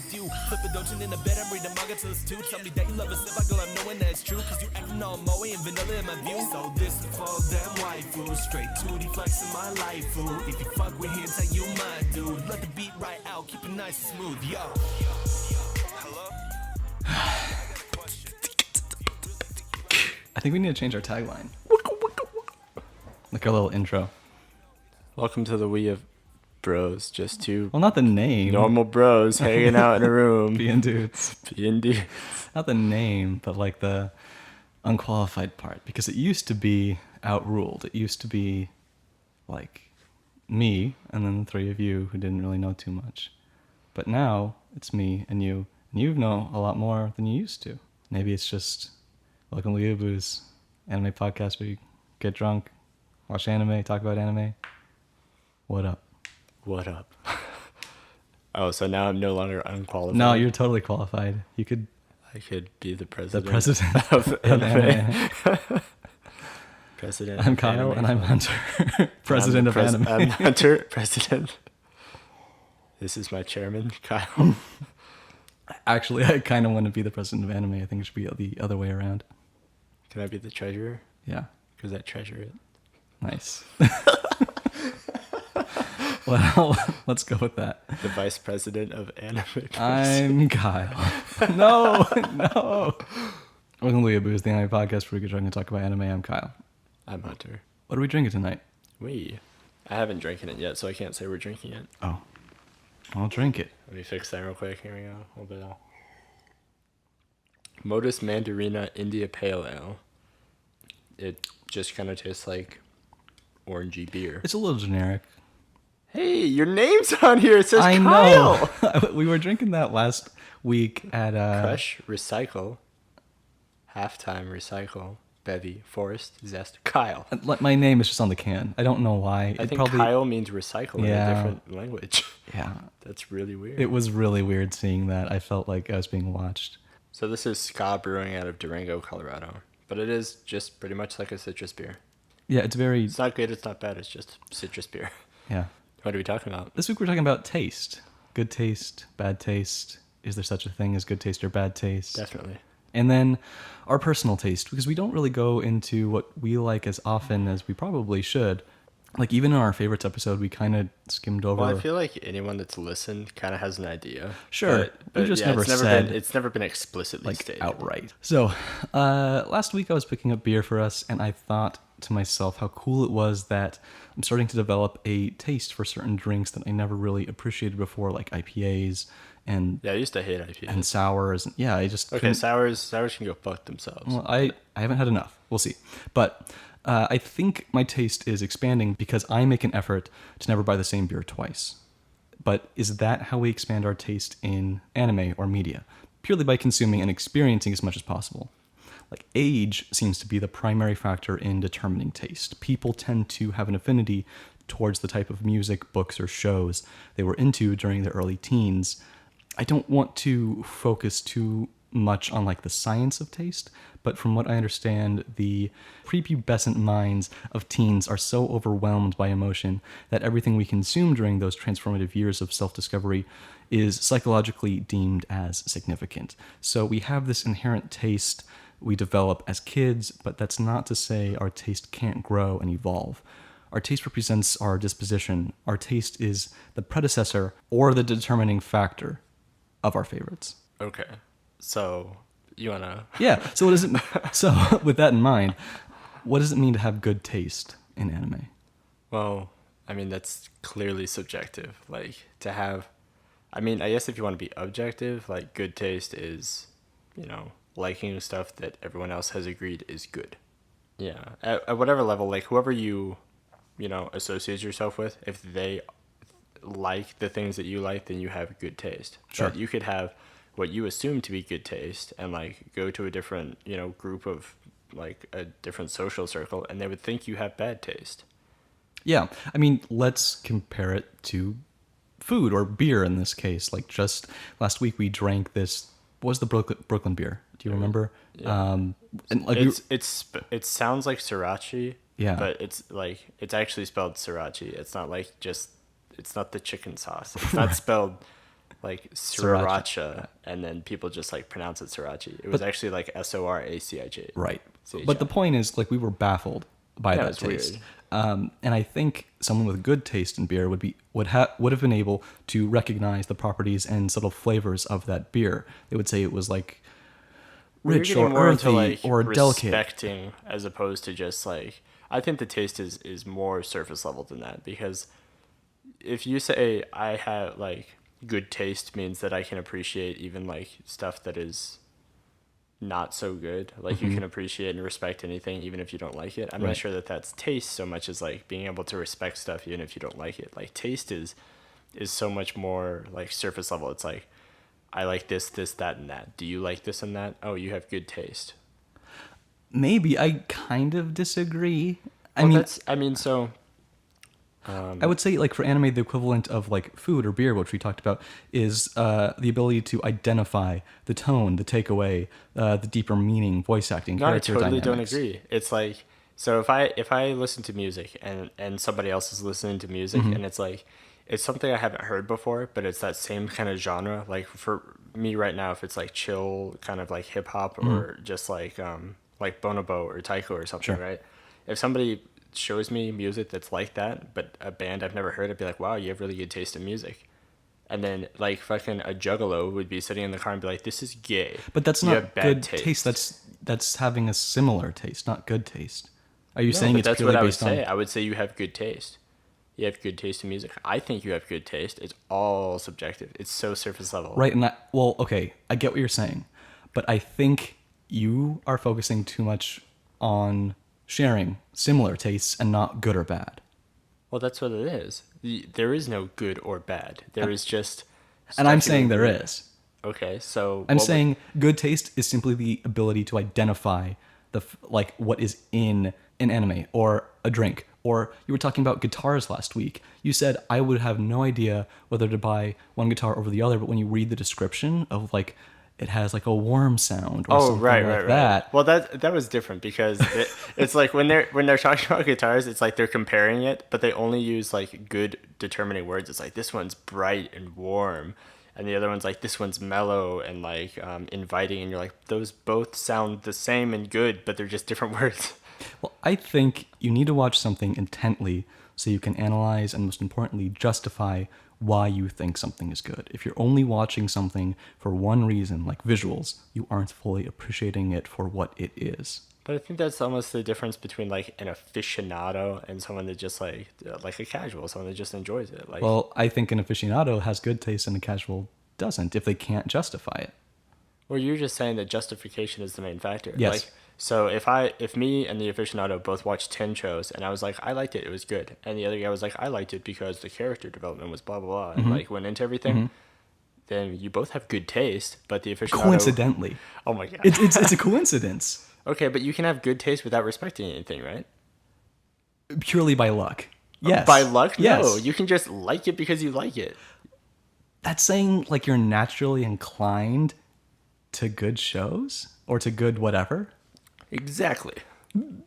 view. Flip a doujin in the bed, I'm reading manga till it's 2. Tell me that you love us if I go, I'm knowing that it's true. Cause you acting all moe and vanilla in my view. So this is for them waifu, straight 2D flex in my life, fool. If you fuck with him, tell you my dude. Let the beat right out, keep it nice and smooth, yo. Hello? I think we need to change our tagline. Like our little intro. Welcome to the We of Bros, just two Well, not the name. normal bros hanging out in a room. Being dudes. Being dudes. Not the name, but like the unqualified part. Because it used to be outruled. It used to be like me and then the three of you who didn't really know too much. But now it's me and you. And you know a lot more than you used to. Maybe it's just Welcome to Weeaboos, anime podcast where you get drunk, watch anime, talk about anime. What up? What up? Oh, so now I'm no longer unqualified. No, you're totally qualified. You could I could be the the president. president of of anime. anime. President. I'm of Kyle anime. and I'm Hunter, president of anime. I'm Hunter, president. This is my chairman, Kyle. Actually, I kind of want to be the president of anime. I think it should be the other way around. Can I be the treasurer? Yeah, Because I treasure it. nice. Well, let's go with that. The vice president of anime. I'm Kyle. No. Welcome to Weeaboos, the anime podcast where we get trying to talk about anime. I'm Kyle. I'm Hunter. What are we drinking tonight? I haven't drinking it yet, so I can't say we're drinking it. Oh, I'll drink it. Let me fix that real quick. Here we go. A little bit of Modus Mandarina India Pale Ale. It just kind of tastes like orangey beer. It's a little generic. Hey, your name's on here. It says I Kyle. know. We were drinking that last week at Crush, Recycle, Halftime, Recycle, Bevy, Forest, Zest, Kyle. My name is just on the can. I don't know why. I think Kyle means recycle in a different language. Yeah. That's really weird. It was really weird seeing that. I felt like I was being watched. So this is Ska Brewing out of Durango, Colorado. But it is just pretty much like a citrus beer. Yeah, it's very... It's not good, it's not bad, it's just citrus beer. Yeah. What are we talking about? This week we're talking about taste. Good taste, bad taste. Is there such a thing as good taste or bad taste? Definitely. And then our personal taste, because we don't really go into what we like as often as we probably should. Like even in our favorites episode, we kind of skimmed over. Well, I feel like anyone that's listened kind of has an idea. Sure, but we just yeah, never it's never said, it's never been explicitly like stated. outright. So last week I was picking up beer for us, and I thought to myself how cool it was that I'm starting to develop a taste for certain drinks that I never really appreciated before, like IPAs and Yeah, I used to hate IPAs. and sours. Yeah, I just Okay, couldn't- sours can go fuck themselves. Well, I haven't had enough. We'll see. But I think my taste is expanding because I make an effort to never buy the same beer twice. But is that how we expand our taste in anime or media? Purely by consuming and experiencing as much as possible. Like age seems to be the primary factor in determining taste. People tend to have an affinity towards the type of music, books, or shows they were into during their early teens. I don't want to focus too much on like the science of taste, but from what I understand, the prepubescent minds of teens are so overwhelmed by emotion that everything we consume during those transformative years of self-discovery is psychologically deemed as significant. So we have this inherent taste we develop as kids, but that's not to say our taste can't grow and evolve. Our taste represents our disposition. Our taste is the predecessor or the determining factor of our favorites. Okay. So, you want to... Yeah. So what does it? So with that in mind, what does it mean to have good taste in anime? Well, I mean, that's clearly subjective. Like, to have... I mean, I guess if you want to be objective, like, good taste is, liking stuff that everyone else has agreed is good. Yeah. At whatever level, like, whoever you, associate yourself with, if they like the things that you like, then you have good taste. Sure. But you could have what you assume to be good taste and, like, go to a different, group of, like, a different social circle, and they would think you have bad taste. Yeah. I mean, let's compare it to food or beer in this case. Like just last week we drank this. What was the Brooklyn beer? Do you remember? Yeah. And like it sounds like sriracha. Yeah. But it's actually spelled sriracha. It's not like it's not the chicken sauce. It's not spelled like Sriracha. sriracha, and then people just like pronounce it sriracha. It was actually like Soracij. Right. CHI. But the point is, like, we were baffled by Yeah, that it's taste. weird. And I think someone with good taste in beer would have been able to recognize the properties and subtle flavors of that beer. They would say it was like We're rich getting or more into, earthy like, or delicate. respecting as opposed to just like, I think the taste is more surface level than that, because if you say I have like good taste means that I can appreciate even like stuff that is not so good. Like you can appreciate and respect anything even if you don't like it. I'm Right. not sure that that's taste so much as like being able to respect stuff even if you don't like it. Like taste is so much more like surface level. It's like, I like this, that, and that. Do you like this and that? Oh, you have good taste. Maybe I kind of disagree. I Well, mean, so I would say, like, for anime, the equivalent of like food or beer, which we talked about, is the ability to identify the tone, the takeaway, the deeper meaning, voice acting, no, I character totally dynamics. don't agree. It's like, so if I listen to music and somebody else is listening to music Mm-hmm. and it's like, it's something I haven't heard before, but it's that same kind of genre. Like for me right now, if it's like chill, kind of like hip hop or just like Bonobo or Taiko or something, Sure. right? If somebody shows me music that's like that, but a band I've never heard, I'd be like, wow, you have really good taste in music. And then like fucking a juggalo would be sitting in the car and be like, this is gay. But that's You not have bad good taste. That's having a similar taste, not good taste. Are you No, saying but it's that's purely what I would based say. on? I would say you have good taste. You have good taste in music. I think you have good taste. It's all subjective. It's so surface level. Right, and well, okay, I get what you're saying, but I think you are focusing too much on sharing similar tastes and not good or bad. Well, that's what it is. There is no good or bad. There is just. And I'm stuff you saying there agree. is. Okay, so I'm what would- saying good taste is simply the ability to identify like what is in an anime or a drink. Or you were talking about guitars last week. You said I would have no idea whether to buy one guitar over the other, but when you read the description of like it has like a warm sound or Oh, something right, like right, that. right. Well, that was different because it's like when they're talking about guitars, it's like they're comparing it, but they only use like good determining words. It's like this one's bright and warm, and the other one's like this one's mellow and like inviting, and you're like those both sound the same and good, but they're just different words. Well, I think you need to watch something intently so you can analyze and, most importantly, justify why you think something is good. If you're only watching something for one reason, like visuals, you aren't fully appreciating it for what it is. But I think that's almost the difference between like an aficionado and someone that just like a casual, someone that just enjoys it. Like, Well, I think an aficionado has good taste and a casual doesn't if they can't justify it. well, you're just saying that justification is the main factor. Yes. Like, so if me and the aficionado both watched 10 shows and I was like, I liked it, it was good. And the other guy was like, I liked it because the character development was blah, blah, blah. And like went into everything. Then you both have good taste, but the aficionado. Coincidentally. Oh my God. It's a coincidence. Okay, but you can have good taste without respecting anything, right? Purely by luck. Yes. By luck? Yes. No. You can just like it because you like it. That's saying like you're naturally inclined to good shows or to good whatever. Exactly.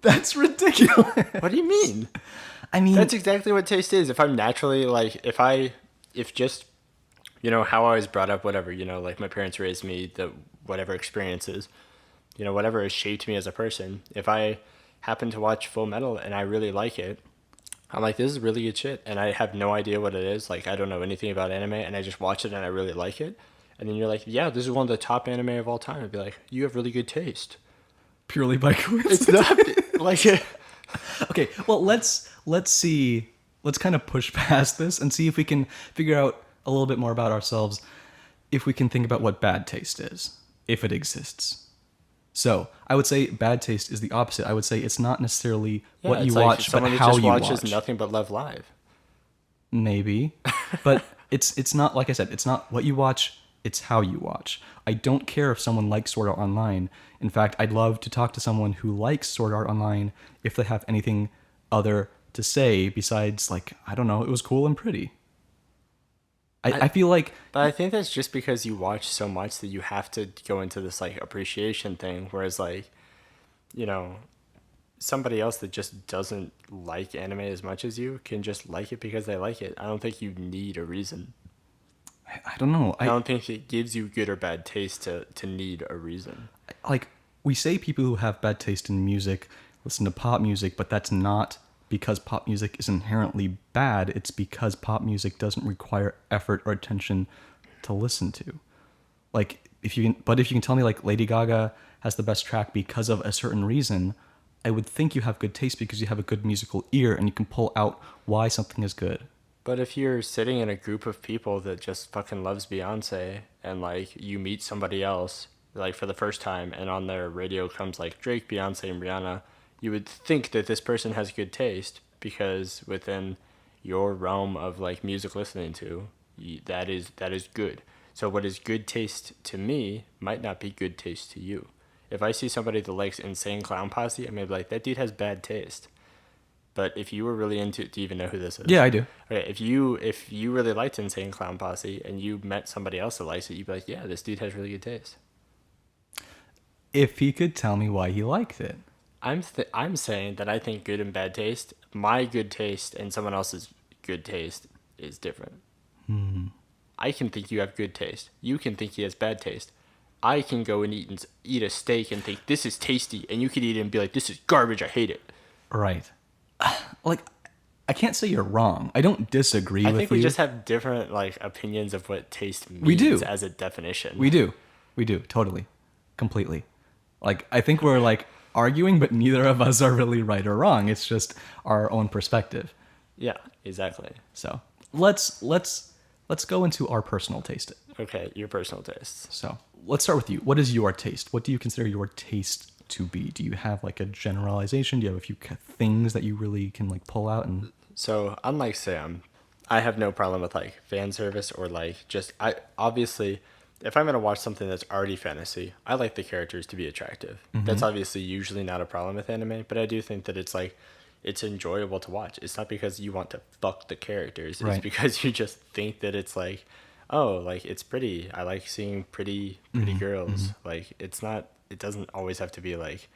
That's ridiculous. What do you mean? I mean, That's exactly what taste is. If I'm naturally like, if just, how I was brought up, whatever, like my parents raised me, the whatever experiences, whatever has shaped me as a person. If I happen to watch Full Metal and I really like it, I'm like, this is really good shit. And I have no idea what it is. Like, I don't know anything about anime and I just watch it and I really like it. And then you're like, yeah, this is one of the top anime of all time. I'd be like, you have really good taste. purely by coincidence. It's not like Okay, well let's see. Let's kind of push past this and see if we can figure out a little bit more about ourselves. If we can think about what bad taste is, if it exists. So I would say bad taste is the opposite. I would say it's not necessarily what you it's like watch, but someone who how just you watches watch. Nothing But Love Live. Maybe, but it's not, like I said, it's not what you watch, it's how you watch. I don't care if someone likes Sword Art Online. In fact, I'd love to talk to someone who likes Sword Art Online if they have anything other to say besides, like, I don't know, it was cool and pretty. I feel like But I think that's just because you watch so much that you have to go into this like appreciation thing. Whereas like, somebody else that just doesn't like anime as much as you can just like it because they like it. I don't think you need a reason. I don't know. I don't think it gives you good or bad taste to need a reason. Like, we say people who have bad taste in music listen to pop music, but that's not because pop music is inherently bad. It's because pop music doesn't require effort or attention to listen to. Like, if you can tell me like Lady Gaga has the best track because of a certain reason, I would think you have good taste because you have a good musical ear and you can pull out why something is good. But if you're sitting in a group of people that just fucking loves Beyonce and like you meet somebody else like for the first time and on their radio comes like Drake, Beyonce, and Rihanna, you would think that this person has good taste because within your realm of like music listening to, that is good. So what is good taste to me might not be good taste to you. If I see somebody that likes Insane Clown Posse, I may be like, that dude has bad taste. But if you were really into, do you even know who this is? Yeah, I do. Okay, if you really liked Insane Clown Posse and you met somebody else that likes it, you'd be like, yeah, this dude has really good taste. If he could tell me why he liked it. I'm saying that I think good and bad taste, my good taste and someone else's good taste is different. I can think you have good taste. You can think he has bad taste. I can go and eat a steak and think this is tasty, and you can eat it and be like, this is garbage, I hate it. Right. Like, I can't say you're wrong. I don't disagree with you. I think we just have different like opinions of what taste means We do. as a definition. We do, totally, completely. Like, I think we're like arguing, but neither of us are really right or wrong. It's just our own perspective. Yeah, exactly. So let's go into our personal taste. Okay, your personal tastes. So let's start with you. What is your taste? What do you consider your taste to be? Do you have like a generalization? Do you have a few things that you really can like pull out? And So unlike Sam, I have no problem with like fan service or like just obviously if I'm gonna watch something that's already fantasy, I like the characters to be attractive. That's obviously usually not a problem with anime, but I do think that it's like it's enjoyable to watch. It's not because you want to fuck the characters. Right. It's because you just think that it's like, oh, like it's pretty. I like seeing pretty girls. Like it doesn't always have to be like,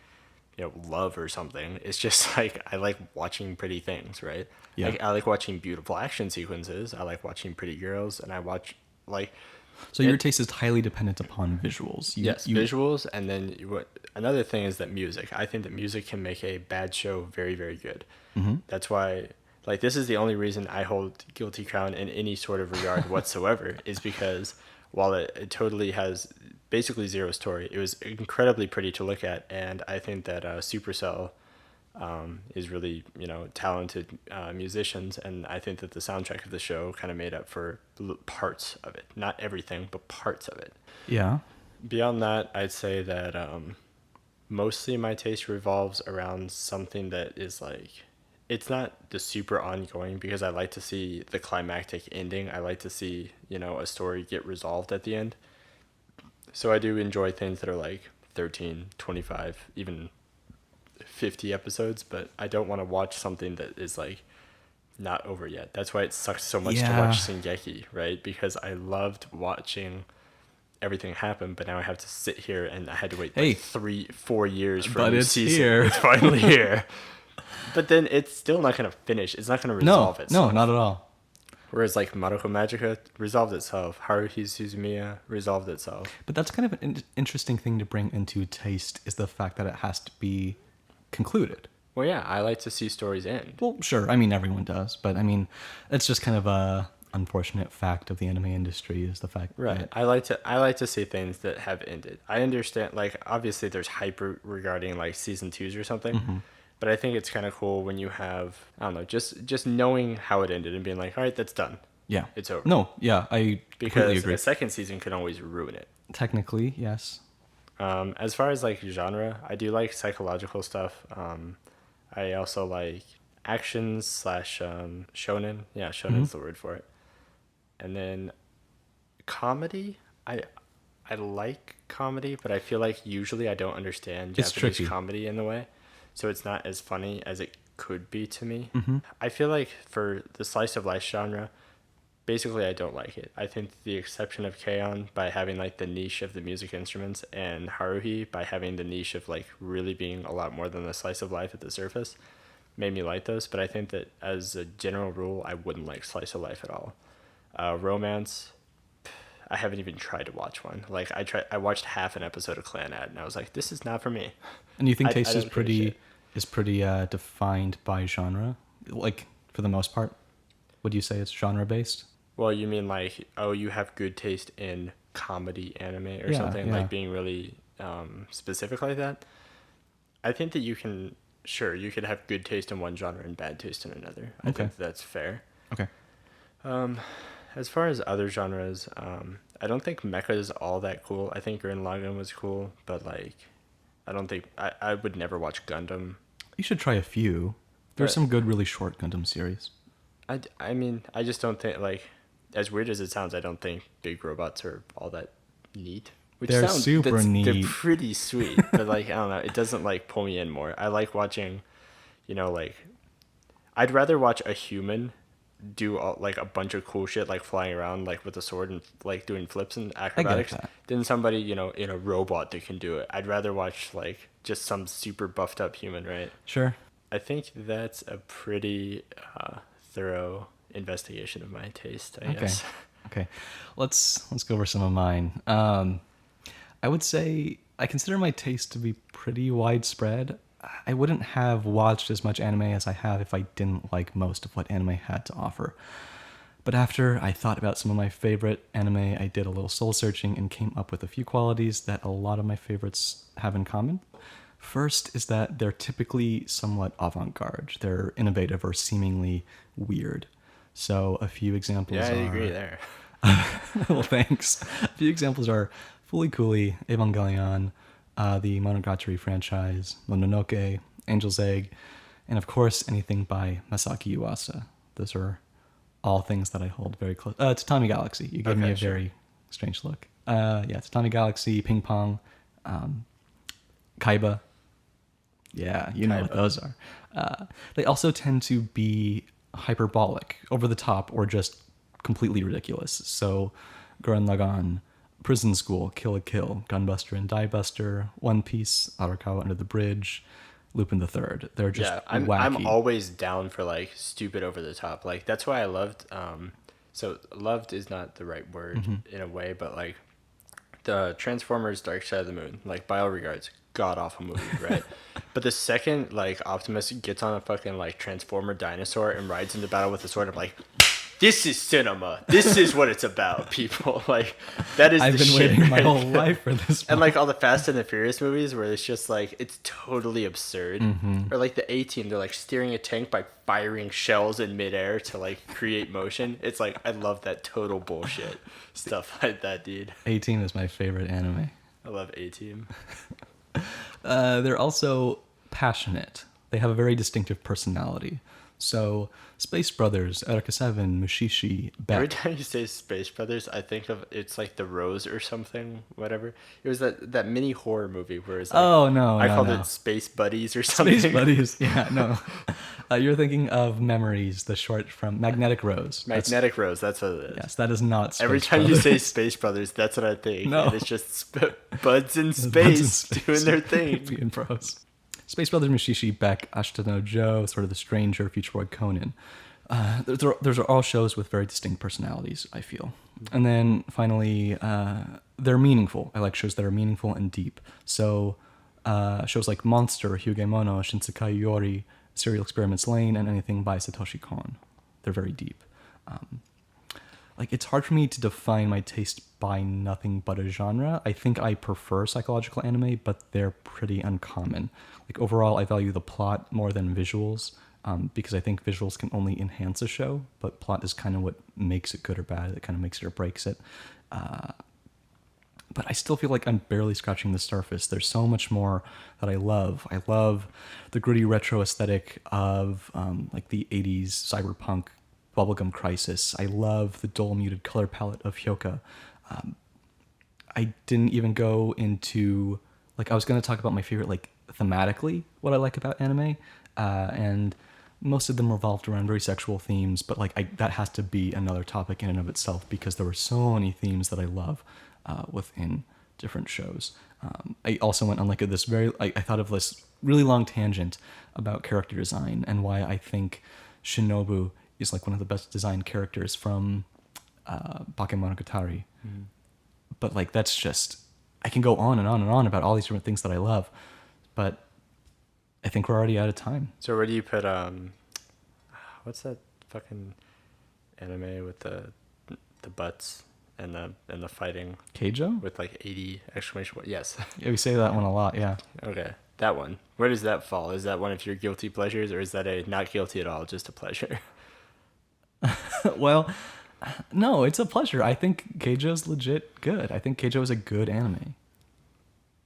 love or something. It's just like I like watching pretty things, right? Yeah. Like I like watching beautiful action sequences. I like watching pretty girls, and I watch like. so your taste is highly dependent upon visuals. Yes, visuals, and then another thing is that music. I think that music can make a bad show very, very good. That's why, like, this is the only reason I hold Guilty Crown in any sort of regard whatsoever, is because while it totally has basically zero story, it was incredibly pretty to look at, and I think that Supercell is really talented musicians, and I think that the soundtrack of the show kind of made up for parts of it, not everything but parts of it. Yeah. Beyond that, I'd say that mostly my taste revolves around something that is like, it's not the super ongoing, because I like to see the climactic ending. I like to see a story get resolved at the end. So I do enjoy things that are like 13, 25, even 50 episodes, but I don't want to watch something that is like not over yet. That's why it sucks so much to watch Shingeki, right? Because I loved watching everything happen, but now I have to sit here and I had to wait like 3-4 years for a new season. Here. It's finally here. But then it's still not going to finish. It's not going to resolve itself. No, not at all. Whereas like Madoka Magica resolved itself. Haruhi Suzumiya resolved itself. But that's kind of an interesting thing to bring into taste, is the fact that it has to be concluded. Well, yeah, I like to see stories end. Well, sure. I mean, everyone does, but I mean, it's just kind of a unfortunate fact of the anime industry, is the fact that I like to see things that have ended. I understand, like, obviously there's hype regarding like season 2s or something, but I think it's kind of cool when you have, I don't know, just knowing how it ended and being like, all right, that's done. Yeah. It's over. No, yeah, I completely Because agree. a second season can always ruin it. Technically, yes. As far as like genre, I do like psychological stuff. I also like action / shonen. Yeah, shonen's the word for it. And then comedy, I like comedy, but I feel like usually I don't understand It's Japanese tricky. comedy in the way, so it's not as funny as it could be to me. I feel like for the slice of life genre, basically I don't like it. I think the exception of K-On! By having like the niche of the music instruments, and Haruhi by having the niche of like really being a lot more than the slice of life at the surface, made me like those. But I think that as a general rule, I wouldn't like slice of life at all. Romance, I haven't even tried to watch one. Like I watched half an episode of Clannad and I was like, this is not for me. And you think I taste don't is give a pretty shit. defined by genre, like for the most part? Would you say it's genre based? Well, you mean like, oh, you have good taste in comedy anime or Yeah, something, yeah. like being really specific like that? I think that you can, sure, you could have good taste in one genre and bad taste in another. I Okay. think that's fair. Okay. As far as other genres, I don't think mecha is all that cool. I think Gurren Lagann was cool, but like, I don't think I would never watch Gundam. You should try a few. There's But- some good, really short Gundam series. I mean, I just don't think, like, as weird as it sounds, I don't think big robots are all that neat. They're super They're neat. pretty sweet, but like, I don't know, it doesn't like pull me in more. I like watching, like, I'd rather watch a human do like a bunch of cool shit, like flying around like with a sword and like doing flips and acrobatics, that. than somebody in a robot that can do it. I'd rather watch like just some super buffed up human, right? Sure. I think that's a pretty thorough investigation of my taste, I guess. Okay. Let's go over some of mine. I would say I consider my taste to be pretty widespread. I wouldn't have watched as much anime as I have if I didn't like most of what anime had to offer. But after I thought about some of my favorite anime, I did a little soul searching and came up with a few qualities that a lot of my favorites have in common. First is that they're typically somewhat avant-garde. They're innovative or seemingly weird. So a few examples Yeah, I are... agree there. Well, thanks. A few examples are Fooly Cooly, Evangelion, the Monogatari franchise, Mononoke, Angel's Egg, and of course anything by Masaki Yuasa. Those are all things that I hold very close. Tatami Galaxy. You gave me Okay, a sure. very strange look. Yeah, Tatami Galaxy, Ping Pong, Kaiba. Yeah, you know what Kaiba. those are. They also tend to be hyperbolic, over the top, or just completely ridiculous. So, Gurren Lagann, Prison School, Kill la Kill, Gunbuster and Diebuster, One Piece, Arakawa Under the Bridge, Lupin the Third. They're just Yeah, I'm wacky. always down for like stupid over the top. Like that's why I loved so loved is not the right word Mm-hmm. in a way, but like the Transformers Dark Side of the Moon, like by all regards, god awful movie, right? But the second like Optimus gets on a fucking like Transformer dinosaur and rides into battle with a sword, I'm like, this is cinema. This is what it's about, people. Like that is I've the been shit waiting my right whole there. life for this And one. like all the Fast and the Furious movies where it's just like it's totally absurd. Mm-hmm. Or like the A-Team, they're like steering a tank by firing shells in midair to like create motion. It's like I love that total bullshit stuff like that, dude. 18 is my favorite anime. I love A-Team. They're also passionate. They have a very distinctive personality. So, Space Brothers, Eureka 7, Mushishi, Every Beck. time you say Space Brothers, I think of it's like The Rose or something, whatever. It was that mini horror movie where it's like Oh, no, I no, called no. it Space Buddies or something. Space Buddies. Yeah, no. You're thinking of Memories, the short from Magnetic Rose. That's- Magnetic Rose, that's what it is. Yes, that is not Space Every time Brothers. you say Space Brothers, that's what I think. No. And it's just buds in Buds in space space. doing their thing. Being pros. Space Brothers, Mushishi, Beck, Ashita no Joe, sort of the Stranger, Futuroid Conan. Those are all shows with very distinct personalities, I feel. And then finally, they're meaningful. I like shows that are meaningful and deep. So shows like Monster, Hyugemono, Shinsekai Yori, Serial Experiments Lane, and anything by Satoshi Kon. They're very deep. Like, it's hard for me to define my taste by nothing but a genre. I think I prefer psychological anime, but they're pretty uncommon. Like, overall, I value the plot more than visuals, because I think visuals can only enhance a show, but plot is kind of what makes it good or bad. It kind of makes it or breaks it. But I still feel like I'm barely scratching the surface. There's so much more that I love. I love the gritty retro aesthetic of like the 80s cyberpunk bubblegum crisis. I love the dull muted color palette of Hyoka. I didn't even go into, like, I was going to talk about my favorite, like, thematically, what I like about anime, and most of them revolved around very sexual themes, but, like, that has to be another topic in and of itself, because there were so many themes that I love within different shows. I also went on, like, this very, I thought of this really long tangent about character design, and why I think Shinobu is, like, one of the best designed characters from Bakemonogatari. But like that's just I can go on and on and on about all these different things that I love, but I think we're already out of time. So where do you put what's that fucking anime with the butts and the fighting Keijo? with like 80 exclamation point? Yes. Yeah, we say that one a lot. Yeah. Okay, that one. Where does that fall? Is that one of your guilty pleasures, or is that a not guilty at all, just a pleasure? Well, no, it's a pleasure. I think Keijo's legit good. I think Keijo is a good anime.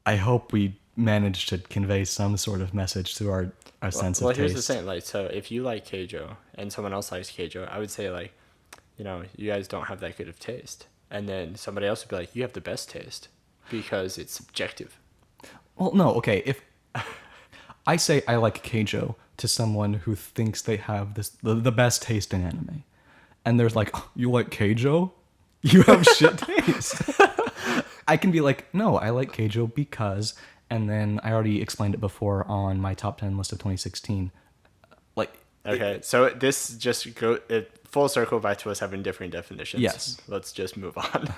I hope we managed to convey some sort of message to our sense of Well, taste. here's the thing. Like, so if you like Keijo and someone else likes Keijo, I would say like, you know, you guys don't have that good of taste, and then somebody else would be like, you have the best taste because it's subjective. Well, no, okay. If I say I like Keijo to someone who thinks they have the best taste in anime, and there's like, oh, you like Keijo? You have shit taste. I can be like, no, I like Keijo because, and then I already explained it before on my top 10 list of 2016. Like, Okay, so this just full circle back to us having different definitions. Yes. Let's just move on.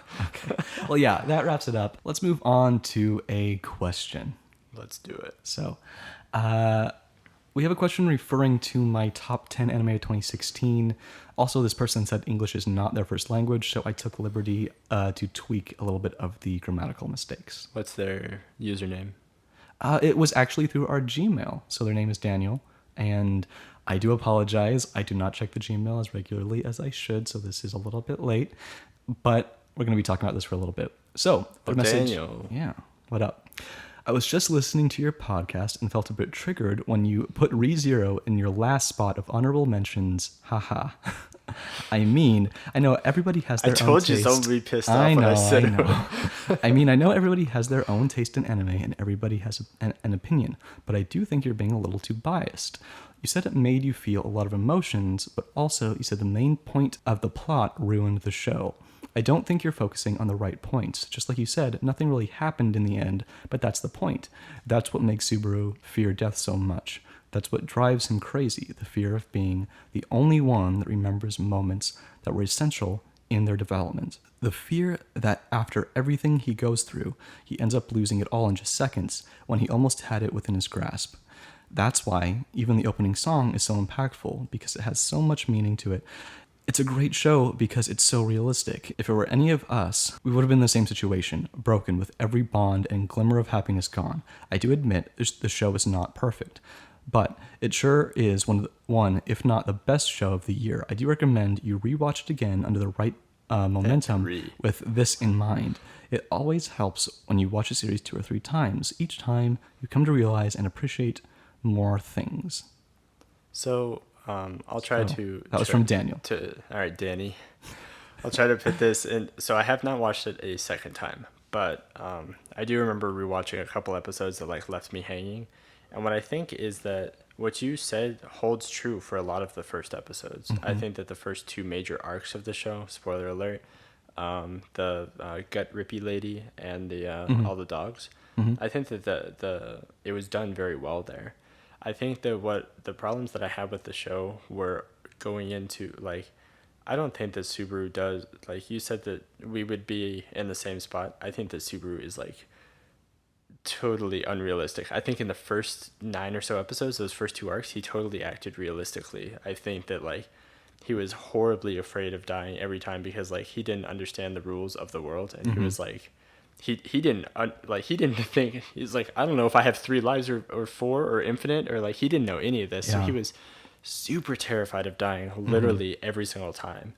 well, yeah, that wraps it up. Let's move on to a question. Let's do it. So, we have a question referring to my top 10 anime of 2016. Also, this person said English is not their first language, so I took liberty to tweak a little bit of the grammatical mistakes. What's their username? It was actually through our Gmail. So their name is Daniel, and I do apologize. I do not check the Gmail as regularly as I should, so this is a little bit late, but we're going to be talking about this for a little bit. So, the message. Daniel. Yeah, what up? I was just listening to your podcast and felt a bit triggered when you put ReZero in your last spot of honorable mentions. Haha. I mean, I know everybody has their own taste. I told you someone would be pissed off when I said it. I mean, I know everybody has their own taste in anime and everybody has an opinion, but I do think you're being a little too biased. You said it made you feel a lot of emotions, but also you said the main point of the plot ruined the show. I don't think you're focusing on the right points. Just like you said, nothing really happened in the end, but that's the point. That's what makes Subaru fear death so much. That's what drives him crazy, the fear of being the only one that remembers moments that were essential in their development. The fear that after everything he goes through, he ends up losing it all in just seconds when he almost had it within his grasp. That's why even the opening song is so impactful, because it has so much meaning to it. It's a great show because it's so realistic. If it were any of us, we would have been in the same situation, broken with every bond and glimmer of happiness gone. I do admit the show is not perfect, but it sure is one, if not the best show of the year. I do recommend you rewatch it again under the right momentum with this in mind. It always helps when you watch a series 2 or 3 times. Each time you come to realize and appreciate more things. So I'll try to... That was from Daniel. All right, Danny. I'll try to put this in. So I have not watched it a second time, but I do remember rewatching a couple episodes that like left me hanging. And what I think is that what you said holds true for a lot of the first episodes. Mm-hmm. I think that the first 2 major arcs of the show, spoiler alert, the gut rippy lady and the all the dogs. Mm-hmm. I think that the it was done very well there. I think that what the problems that I had with the show were going into, like, I don't think that Subaru does, like you said that we would be in the same spot. I think that Subaru is like totally unrealistic. I think in the first 9 or so episodes, those first 2 arcs, he totally acted realistically. I think that like he was horribly afraid of dying every time because like he didn't understand the rules of the world, and mm-hmm. he was like, he didn't think, he's like, I don't know if I have 3 lives or 4 or infinite, or like he didn't know any of this. Yeah. So he was super terrified of dying literally mm-hmm. every single time.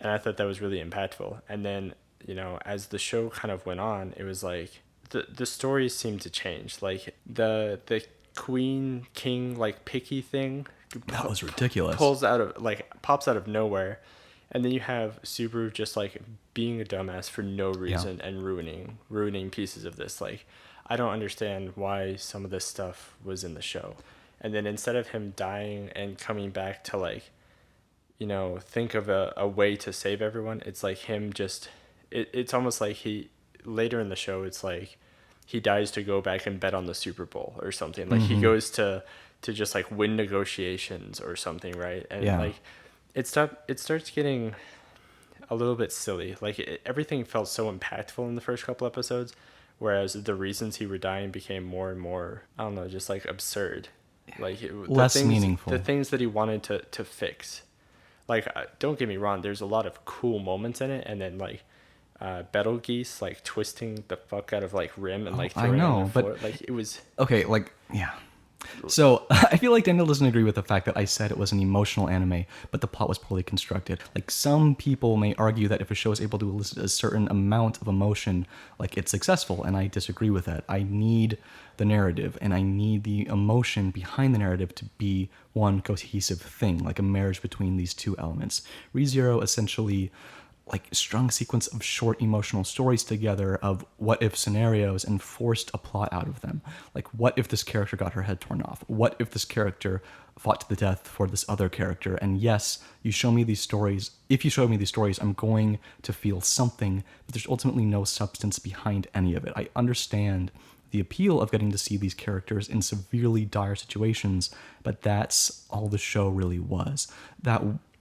And I thought that was really impactful. And then, you know, as the show kind of went on, it was like the stories seemed to change. Like the queen king like picky thing, that was ridiculous, pops out of nowhere. And then you have Subaru just like being a dumbass for no reason, yeah. and ruining pieces of this. Like, I don't understand why some of this stuff was in the show. And then instead of him dying and coming back to like, you know, think of a way to save everyone, it's like him just, it's almost like he, later in the show, it's like he dies to go back and bet on the Super Bowl or something. Like mm-hmm. he goes to just like win negotiations or something, right? And yeah. like, it starts getting, a little bit silly. Like everything felt so impactful in the first couple episodes, whereas the reasons he were dying became more and more, I don't know, just like absurd. Like Less meaningful. The things that he wanted to fix. Like, don't get me wrong, there's a lot of cool moments in it, and then like Betelgeuse like twisting the fuck out of like Rim and like throwing him on the floor. Like it was okay. Like yeah. So I feel like Daniel doesn't agree with the fact that I said it was an emotional anime, but the plot was poorly constructed. Like some people may argue that if a show is able to elicit a certain amount of emotion, like it's successful, and I disagree with that. I need the narrative, and I need the emotion behind the narrative to be one cohesive thing, like a marriage between these two elements. ReZero essentially like strung sequence of short emotional stories together of what if scenarios and forced a plot out of them. Like, what if this character got her head torn off? What if this character fought to the death for this other character? And yes, you show me these stories. If you show me these stories, I'm going to feel something, but there's ultimately no substance behind any of it. I understand the appeal of getting to see these characters in severely dire situations, but that's all the show really was.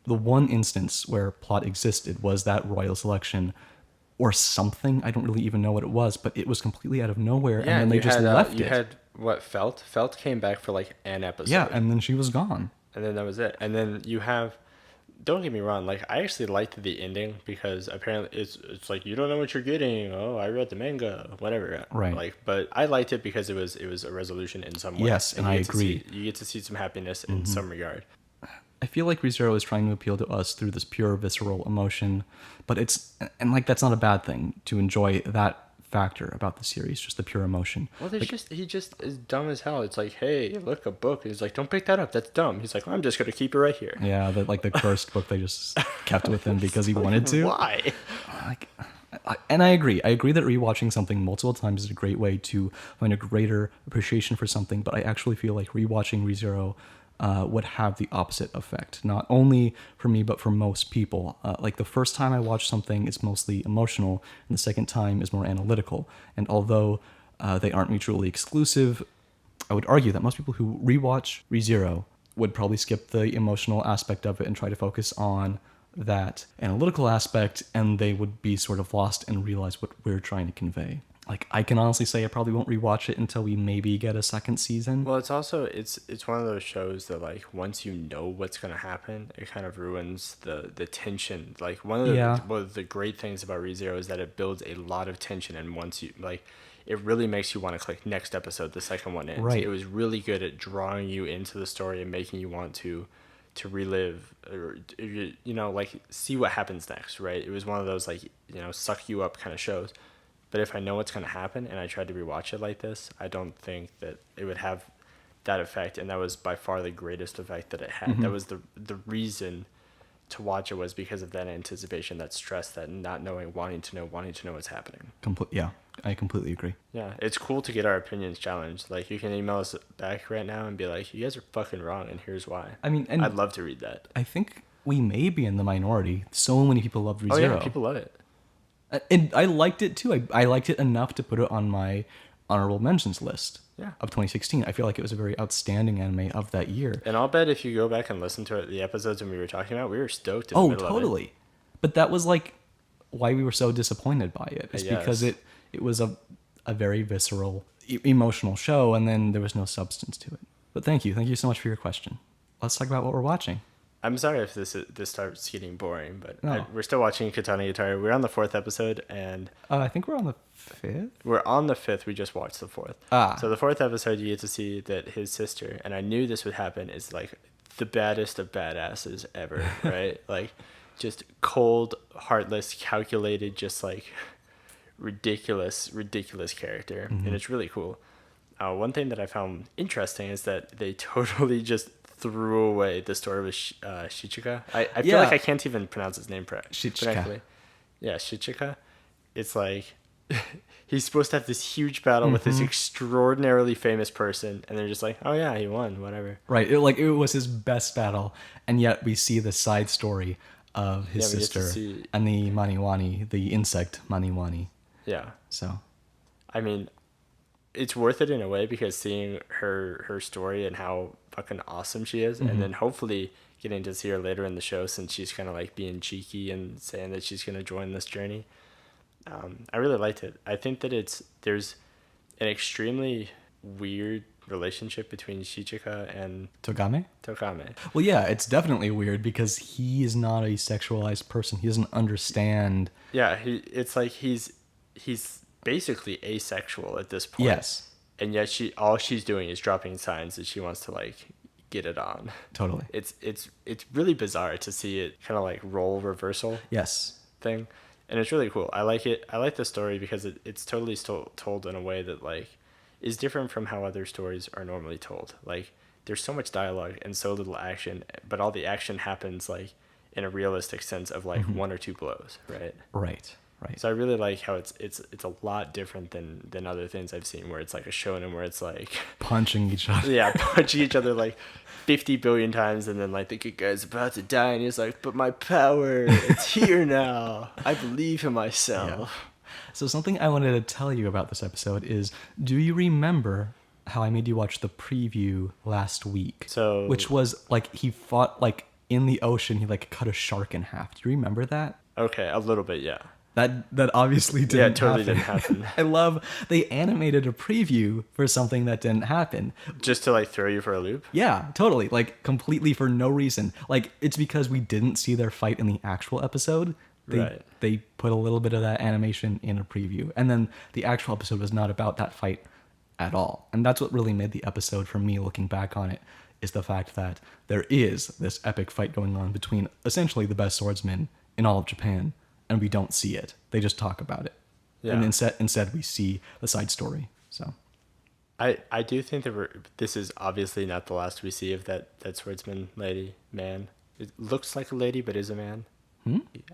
The one instance where plot existed was that royal selection or something. I don't really even know what it was, but it was completely out of nowhere. Yeah, and then they just left it. You had what, Felt? Felt came back for like an episode. Yeah, and then she was gone. And then that was it. And then you have, don't get me wrong, like I actually liked the ending because apparently it's like you don't know what you're getting. Oh, I read the manga, whatever. Right. Like, but I liked it because it was a resolution in some way. Yes, and I agree. You get to see some happiness in some regard. I feel like ReZero is trying to appeal to us through this pure visceral emotion, but like that's not a bad thing to enjoy that factor about the series, just the pure emotion. Well, he just is dumb as hell. It's like, hey, look, a book. He's like, don't pick that up. That's dumb. He's like, well, I'm just gonna keep it right here. Yeah, the cursed book they just kept with him because he wanted to. Why? And I agree. I agree that rewatching something multiple times is a great way to find a greater appreciation for something, but I actually feel like rewatching ReZero would have the opposite effect, not only for me, but for most people. Like the first time I watch something, it's mostly emotional, and the second time is more analytical. And although they aren't mutually exclusive, I would argue that most people who rewatch ReZero would probably skip the emotional aspect of it and try to focus on that analytical aspect, and they would be sort of lost and realize what we're trying to convey. Like, I can honestly say I probably won't rewatch it until we maybe get a second season. Well, it's also, it's one of those shows that, like, once you know what's going to happen, it kind of ruins the tension. Like, one of the great things about ReZero is that it builds a lot of tension, and once you, like, it really makes you want to click next episode, the second one ends. Right. It was really good at drawing you into the story and making you want to relive, or, you know, like, see what happens next, right? It was one of those, like, you know, suck you up kind of shows. But if I know what's going to happen and I tried to rewatch it like this, I don't think that it would have that effect. And that was by far the greatest effect that it had. Mm-hmm. That was the reason to watch it, was because of that anticipation, that stress, that not knowing, wanting to know what's happening. Yeah, I completely agree. Yeah, it's cool to get our opinions challenged. Like, you can email us back right now and be like, you guys are fucking wrong, and here's why. I mean, and I'd love to read that. I think we may be in the minority. So many people love ReZero. Oh yeah, people love it. And I liked it too. I liked it enough to put it on my honorable mentions list of 2016. I feel like it was a very outstanding anime of that year. And I'll bet if you go back and listen to the episodes when we were talking about, we were stoked in the middle totally. of it. But that was like why we were so disappointed by it. It's because it was a very visceral, emotional show, and then there was no substance to it. But thank you so much for your question. Let's talk about what we're watching. I'm sorry if this starts getting boring, but no. We're still watching Katana Guitar. We're on the 4th episode, and I think we're on the 5th. We're on the 5th. We just watched the 4th. So the 4th episode, you get to see that his sister, and I knew this would happen, is like the baddest of badasses ever, right? Like, just cold, heartless, calculated, just like ridiculous character, and it's really cool. One thing that I found interesting is that they totally just threw away the story with Shichika. I feel like I can't even pronounce his name correctly. Yeah, Shichika. It's like he's supposed to have this huge battle with this extraordinarily famous person, and they're just like, oh yeah, he won, whatever. Right. It was his best battle, and yet we see the side story of his sister and the Maniwani, the insect Maniwani. Yeah. So, I mean, it's worth it in a way because seeing her story and how fucking awesome she is, and then hopefully getting to see her later in the show since she's kind of like being cheeky and saying that she's going to join this journey. I really liked it. I think that there's an extremely weird relationship between Shichika and Togame? Tokame. Well, yeah, it's definitely weird because he is not a sexualized person. He doesn't understand. Yeah, it's like he's basically asexual at this point. Yes. And yet all she's doing is dropping signs that she wants to like get it on. Totally. It's really bizarre to see it kind of like role reversal Yes. thing. And it's really cool. I like it. I like the story because it's totally told in a way that like is different from how other stories are normally told. Like there's so much dialogue and so little action, but all the action happens like in a realistic sense of like one or two blows, right? Right. So I really like how it's a lot different than other things I've seen where it's like a shonen where it's like Punching each other. yeah, punching each other like 50 billion times and then like the good guy's about to die and he's like, but my power, it's here now. I believe in myself. So something I wanted to tell you about this episode is, do you remember how I made you watch the preview last week? So which was like he fought like in the ocean, he like cut a shark in half. Do you remember that? Okay, a little bit, yeah. That obviously didn't Yeah, it totally happen. didn't happen. I love they animated a preview for something that didn't happen. Just to like throw you for a loop? Yeah, totally. Like completely for no reason. Like it's because we didn't see their fight in the actual episode. They put a little bit of that animation in a preview. And then the actual episode was not about that fight at all. And that's what really made the episode for me looking back on it, is the fact that there is this epic fight going on between essentially the best swordsman in all of Japan, and we don't see it. They just talk about it. Yeah. And instead we see the side story. So I do think that this is obviously not the last we see of that swordsman man. It looks like a lady, but is a man.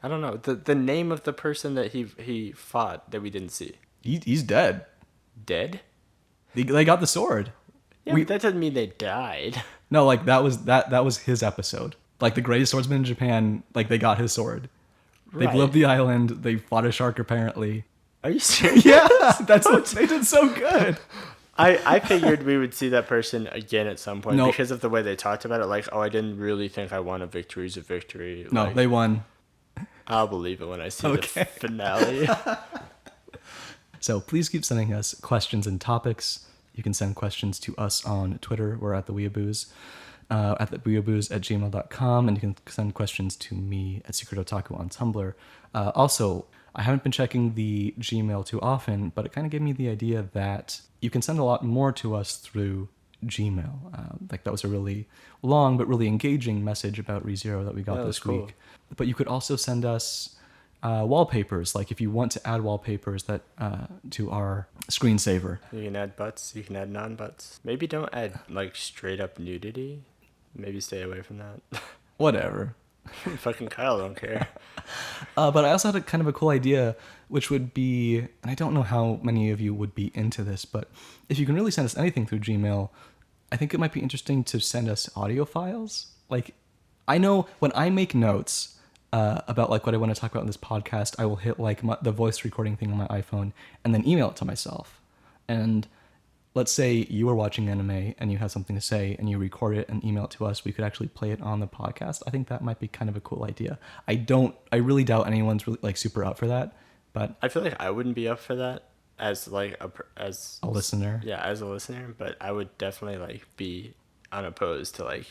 I don't know. The name of the person that he fought that we didn't see. he's dead. Dead? They got the sword. Yeah, but that doesn't mean they died. No, like that was his episode. Like the greatest swordsman in Japan, like they got his sword. They blew up the island. They fought a shark apparently. Are you serious? Yeah, that's what they did so good. I figured we would see that person again at some point Nope. because of the way they talked about it. Like, oh, I didn't really think I won a victory's a victory. No, Like, they won. I'll believe it when I see Okay. the finale. So please keep sending us questions and topics. You can send questions to us on Twitter. We're at the Weeaboos, at theweeaboos@gmail.com, and you can send questions to me at Secret Otaku on Tumblr. Also, I haven't been checking the Gmail too often, but it kind of gave me the idea that you can send a lot more to us through Gmail. Like that was a really long but really engaging message about ReZero that we got Yeah, this that's cool. week. But you could also send us wallpapers. Like if you want to add wallpapers that to our screensaver. You can add butts. You can add non-butts. Maybe don't add like straight up nudity. Maybe stay away from that. Whatever. Fucking Kyle don't care. But I also had a kind of a cool idea, which would be, and I don't know how many of you would be into this, but if you can really send us anything through Gmail, I think it might be interesting to send us audio files. Like, I know when I make notes about like what I want to talk about in this podcast, I will hit like the voice recording thing on my iPhone and then email it to myself. And let's say you were watching anime and you have something to say and you record it and email it to us, we could actually play it on the podcast. I think that might be kind of a cool idea. I really doubt anyone's really like super up for that, but I feel like I wouldn't be up for that as like as a listener. Yeah, as a listener, but I would definitely like be unopposed to like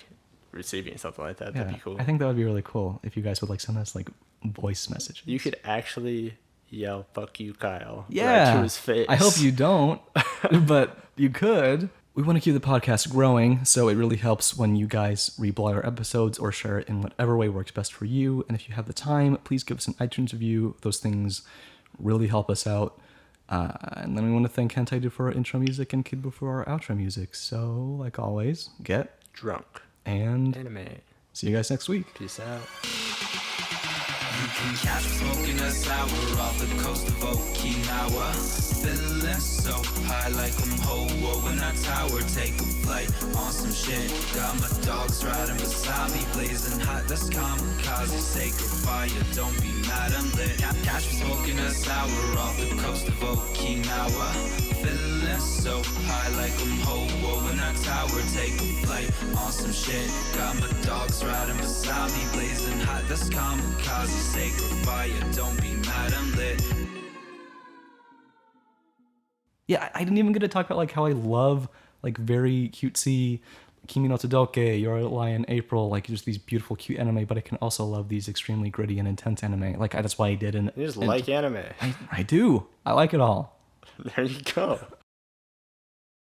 receiving something like that. That'd be cool. I think that would be really cool if you guys would like send us like voice messages. You could actually yell "fuck you, Kyle" yeah, right to his face. I hope you don't, but you could. We want to keep the podcast growing, so it really helps when you guys reblog our episodes or share it in whatever way works best for you. And if you have the time, please give us an iTunes review. Those things really help us out. And then we want to thank Hentai for our intro music and Kidbo for our outro music. So, like always, get drunk and anime. see you guys next week. Peace out. You can catch me smoking a sour off the coast of Okinawa. Feeling so high like I'm Ho-Oh in that tower, take a flight on some shit. Got my dogs riding beside me, blazing hot, that's kamikaze. Sacred fire, don't be mad, I'm lit. Catch me smoking a sour off the coast of Okinawa. Feeling so high like I'm Ho-Oh in that tower, take a flight on some shit. Got my dogs riding beside me, blazing hot, that's kamikaze. Sacred fire, don't be mad, I'm lit. Yeah, I didn't even get to talk about like how I love like very cutesy Kimi no Todoke, Your Lie in April, like just these beautiful cute anime, but I can also love these extremely gritty and intense anime. Like that's why I did. You just like anime. I do. I like it all. There you go.